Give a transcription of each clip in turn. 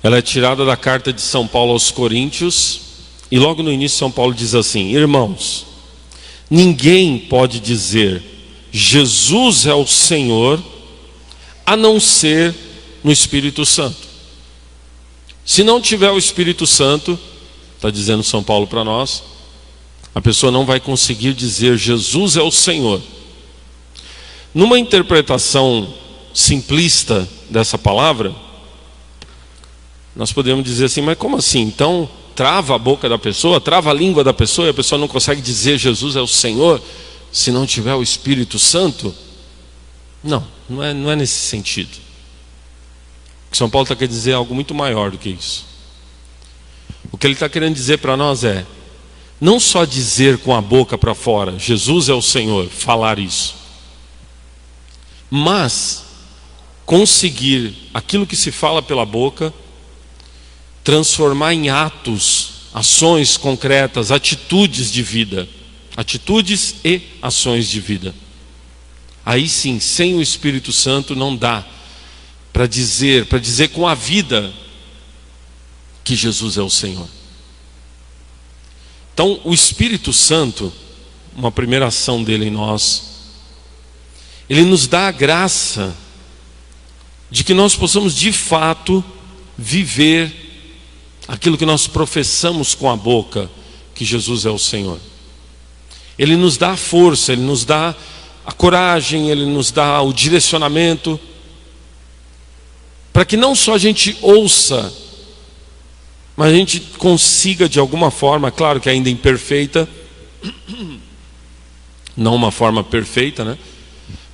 Ela é tirada da carta de São Paulo aos Coríntios, e logo no início São Paulo diz assim: irmãos, ninguém pode dizer Jesus é o Senhor, a não ser no Espírito Santo. Se não tiver o Espírito Santo, está dizendo São Paulo para nós, a pessoa não vai conseguir dizer Jesus é o Senhor. Numa interpretação simplista dessa palavra, nós podemos dizer assim: mas como assim? Então trava a boca da pessoa, trava a língua da pessoa, e a pessoa não consegue dizer Jesus é o Senhor se não tiver o Espírito Santo? Não é nesse sentido. O que São Paulo está querendo dizer é algo muito maior do que isso. O que ele está querendo dizer para nós é, não só dizer com a boca para fora Jesus é o Senhor, falar isso, mas conseguir aquilo que se fala pela boca transformar em atos, ações concretas, atitudes de vida, atitudes e ações de vida. Aí sim, sem o Espírito Santo não dá para dizer com a vida que Jesus é o Senhor. Então o Espírito Santo, uma primeira ação dele em nós, ele nos dá a graça de que nós possamos de fato viver aquilo que nós professamos com a boca, que Jesus é o Senhor. Ele nos dá a força, ele nos dá a coragem, ele nos dá o direcionamento, para que não só a gente ouça, mas a gente consiga de alguma forma, claro que ainda imperfeita, não uma forma perfeita, né?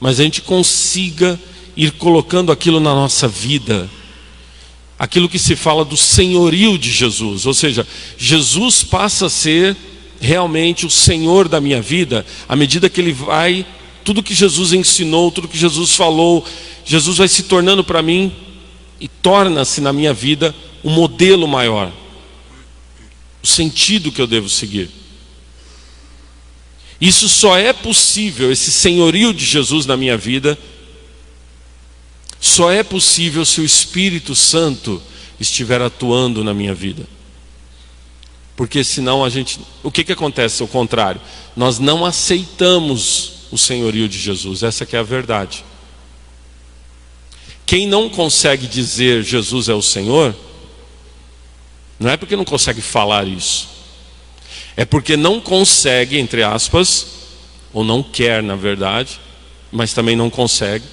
Mas a gente consiga ir colocando aquilo na nossa vida, aquilo que se fala do senhorio de Jesus, ou seja, Jesus passa a ser realmente o Senhor da minha vida, à medida que ele vai, tudo que Jesus ensinou, tudo que Jesus falou, Jesus vai se tornando para mim e torna-se na minha vida um modelo maior, o sentido que eu devo seguir. Isso só é possível, esse senhorio de Jesus na minha vida, só é possível se o Espírito Santo estiver atuando na minha vida. Porque senão o que acontece? Ao contrário, nós não aceitamos o senhorio de Jesus, essa que é a verdade. Quem não consegue dizer Jesus é o Senhor, não é porque não consegue falar isso, é porque não consegue, entre aspas, ou não quer na verdade, mas também não consegue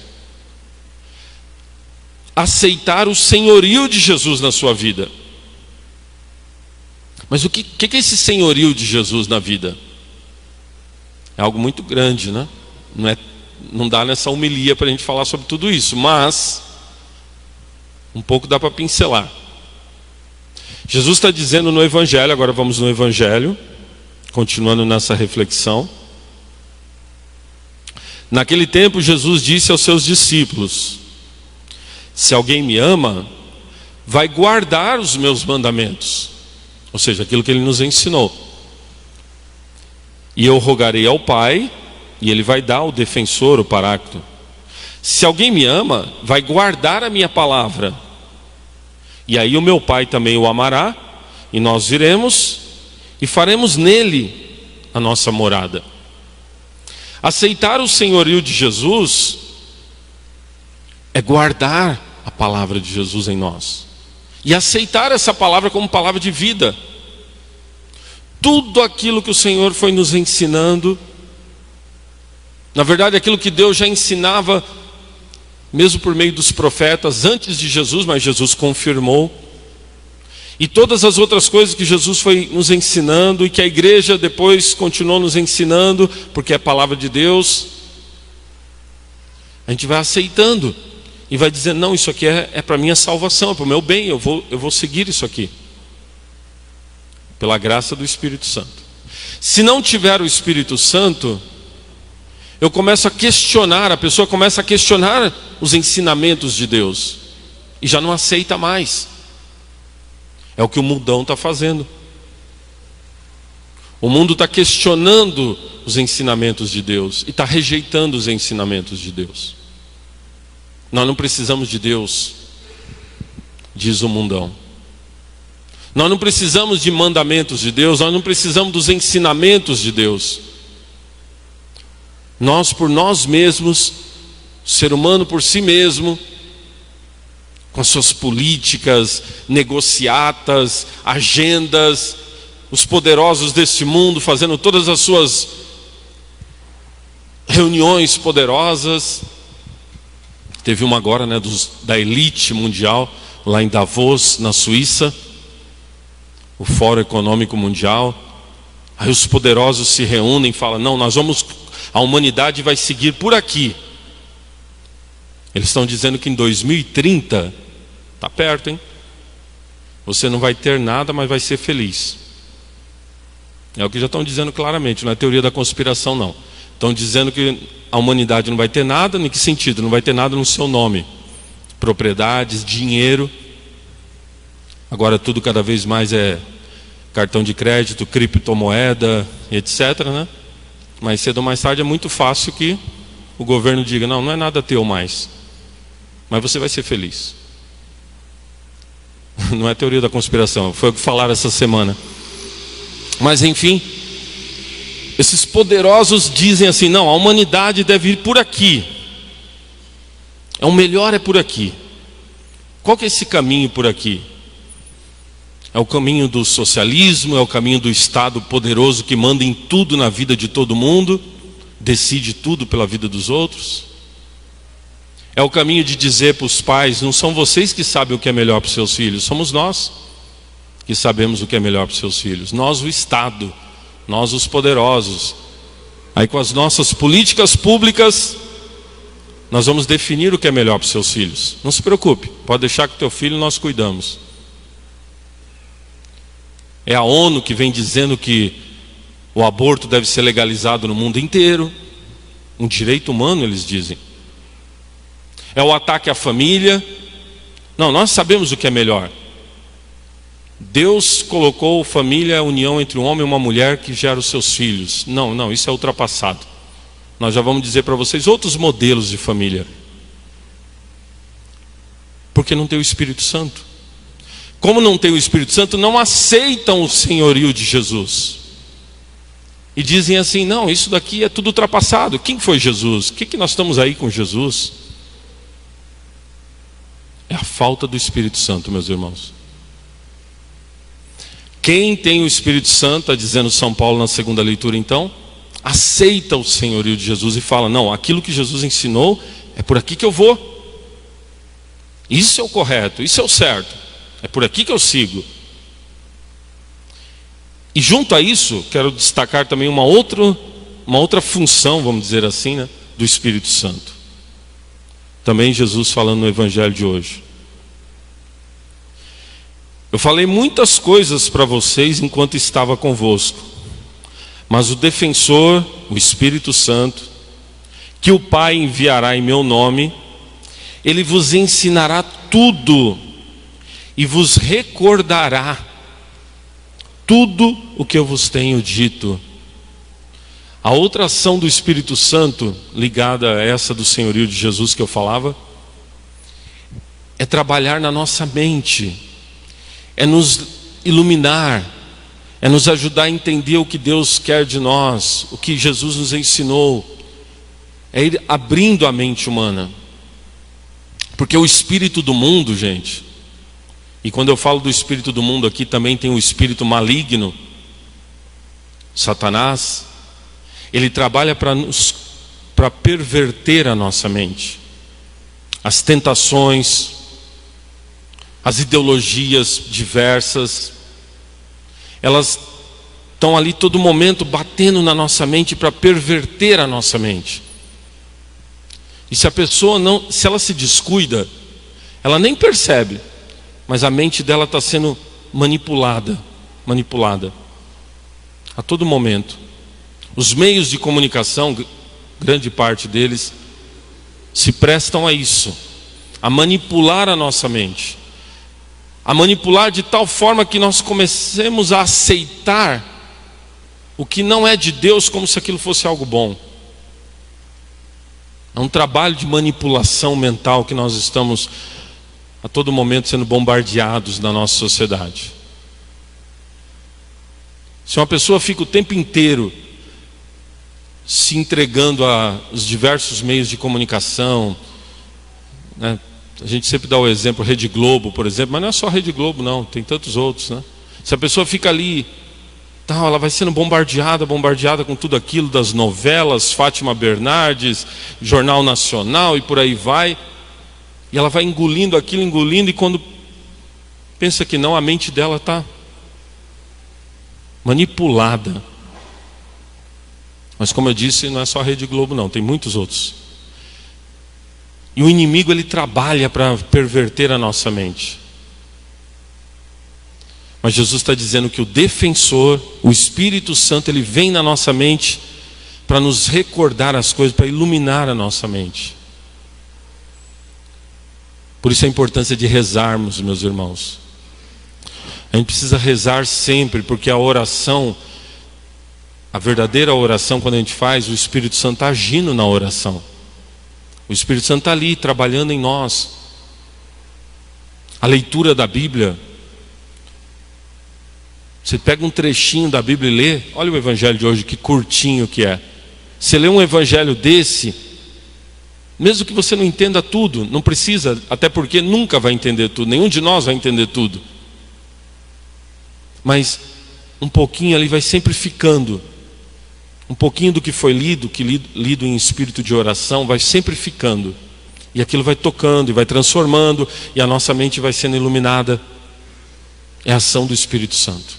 aceitar o senhorio de Jesus na sua vida. Mas o que é esse senhorio de Jesus na vida? É algo muito grande, né? Não dá nessa homilia para a gente falar sobre tudo isso, mas um pouco dá para pincelar. Jesus está dizendo no Evangelho, agora vamos no Evangelho, continuando nessa reflexão. Naquele tempo Jesus disse aos seus discípulos: se alguém me ama, vai guardar os meus mandamentos, ou seja, aquilo que ele nos ensinou. E eu rogarei ao Pai, e ele vai dar o defensor, o Paráclito. Se alguém me ama, vai guardar a minha palavra, e aí o meu Pai também o amará, e nós viremos e faremos nele a nossa morada. Aceitar o senhorio de Jesus é guardar a palavra de Jesus em nós e aceitar essa palavra como palavra de vida. Tudo aquilo que o Senhor foi nos ensinando, na verdade aquilo que Deus já ensinava mesmo por meio dos profetas antes de Jesus, mas Jesus confirmou, e todas as outras coisas que Jesus foi nos ensinando e que a igreja depois continuou nos ensinando, porque é a palavra de Deus, a gente vai aceitando e vai dizendo: não, isso aqui é para a minha salvação, é para o meu bem, eu vou seguir isso aqui, pela graça do Espírito Santo. Se não tiver o Espírito Santo, eu começo a questionar, a pessoa começa a questionar os ensinamentos de Deus e já não aceita mais. É o que o mundão está fazendo. O mundo está questionando os ensinamentos de Deus e está rejeitando os ensinamentos de Deus. Nós não precisamos de Deus, diz o mundão. Nós não precisamos de mandamentos de Deus, nós não precisamos dos ensinamentos de Deus. Nós por nós mesmos, o ser humano por si mesmo, com as suas políticas, negociatas, agendas, os poderosos deste mundo fazendo todas as suas reuniões poderosas. Teve uma agora, né, da elite mundial, lá em Davos, na Suíça, o Fórum Econômico Mundial. Aí os poderosos se reúnem e falam: não, a humanidade vai seguir por aqui. Eles estão dizendo que em 2030, está perto, hein? Você não vai ter nada, mas vai ser feliz. É o que já estão dizendo claramente, não é teoria da conspiração não. Estão dizendo que a humanidade não vai ter nada. Em que sentido? Não vai ter nada no seu nome. Propriedades, dinheiro. Agora tudo cada vez mais é cartão de crédito, criptomoeda, etc, né? Mais cedo ou mais tarde é muito fácil que o governo diga: não, não é nada teu mais, mas você vai ser feliz. Não é teoria da conspiração, foi o que falaram essa semana. Mas enfim, esses poderosos dizem assim: não, a humanidade deve ir por aqui. O melhor é por aqui. Qual que é esse caminho por aqui? É o caminho do socialismo, é o caminho do Estado poderoso que manda em tudo na vida de todo mundo, decide tudo pela vida dos outros. É o caminho de dizer para os pais: não são vocês que sabem o que é melhor para os seus filhos, somos nós que sabemos o que é melhor para os seus filhos. Nós, o Estado, nós, os poderosos. Aí com as nossas políticas públicas, nós vamos definir o que é melhor para os seus filhos. Não se preocupe, pode deixar que o teu filho nós cuidamos. É a ONU que vem dizendo que o aborto deve ser legalizado no mundo inteiro. Um direito humano, eles dizem. É o ataque à família. Não, nós sabemos o que é melhor. Deus colocou família, a união entre um homem e uma mulher que gera os seus filhos. Não, isso é ultrapassado. Nós já vamos dizer para vocês outros modelos de família. Porque não tem o Espírito Santo. Como não tem o Espírito Santo, não aceitam o senhorio de Jesus. E dizem assim: não, isso daqui é tudo ultrapassado. Quem foi Jesus? O que nós estamos aí com Jesus? É a falta do Espírito Santo, meus irmãos. Quem tem o Espírito Santo, está dizendo São Paulo na segunda leitura então, aceita o senhorio de Jesus e fala: não, aquilo que Jesus ensinou, é por aqui que eu vou. Isso é o correto, isso é o certo. É por aqui que eu sigo. E junto a isso, quero destacar também uma outra função, vamos dizer assim, né, do Espírito Santo. Também Jesus falando no Evangelho de hoje. Eu falei muitas coisas para vocês enquanto estava convosco, mas o defensor, o Espírito Santo, que o Pai enviará em meu nome, ele vos ensinará tudo e vos recordará tudo o que eu vos tenho dito. A outra ação do Espírito Santo, ligada a essa do senhorio de Jesus que eu falava, é trabalhar na nossa mente, é nos iluminar, é nos ajudar a entender o que Deus quer de nós, o que Jesus nos ensinou, é ir abrindo a mente humana. Porque o espírito do mundo, gente, e quando eu falo do espírito do mundo aqui, também tem o espírito maligno, Satanás. Ele trabalha para perverter a nossa mente. As tentações, as ideologias diversas, elas estão ali todo momento batendo na nossa mente para perverter a nossa mente. E se a pessoa se ela se descuida, ela nem percebe, mas a mente dela está sendo manipulada a todo momento. Os meios de comunicação, grande parte deles, se prestam a isso, a manipular a nossa mente, a manipular de tal forma que nós comecemos a aceitar o que não é de Deus como se aquilo fosse algo bom. É um trabalho de manipulação mental que nós estamos a todo momento sendo bombardeados na nossa sociedade. Se uma pessoa fica o tempo inteiro se entregando aos diversos meios de comunicação, né? A gente sempre dá o exemplo, Rede Globo, por exemplo, mas não é só Rede Globo não, tem tantos outros, né? Se a pessoa fica ali, ela vai sendo bombardeada com tudo aquilo das novelas, Fátima Bernardes, Jornal Nacional e por aí vai, e ela vai engolindo aquilo, e quando pensa que não, a mente dela está manipulada. Mas como eu disse, não é só a Rede Globo não, tem muitos outros. E o inimigo, ele trabalha para perverter a nossa mente. Mas Jesus está dizendo que o defensor, o Espírito Santo, ele vem na nossa mente para nos recordar as coisas, para iluminar a nossa mente. Por isso a importância de rezarmos, meus irmãos. A gente precisa rezar sempre, porque a oração, a verdadeira oração, quando a gente faz, o Espírito Santo está agindo na oração. O Espírito Santo está ali, trabalhando em nós. A leitura da Bíblia, você pega um trechinho da Bíblia e lê, olha o evangelho de hoje, que curtinho que é. Você lê um evangelho desse, mesmo que você não entenda tudo, não precisa, até porque nunca vai entender tudo, nenhum de nós vai entender tudo. Mas um pouquinho ali vai sempre ficando. Um pouquinho do que foi lido, lido em espírito de oração, vai sempre ficando. E aquilo vai tocando e vai transformando, e a nossa mente vai sendo iluminada. É a ação do Espírito Santo.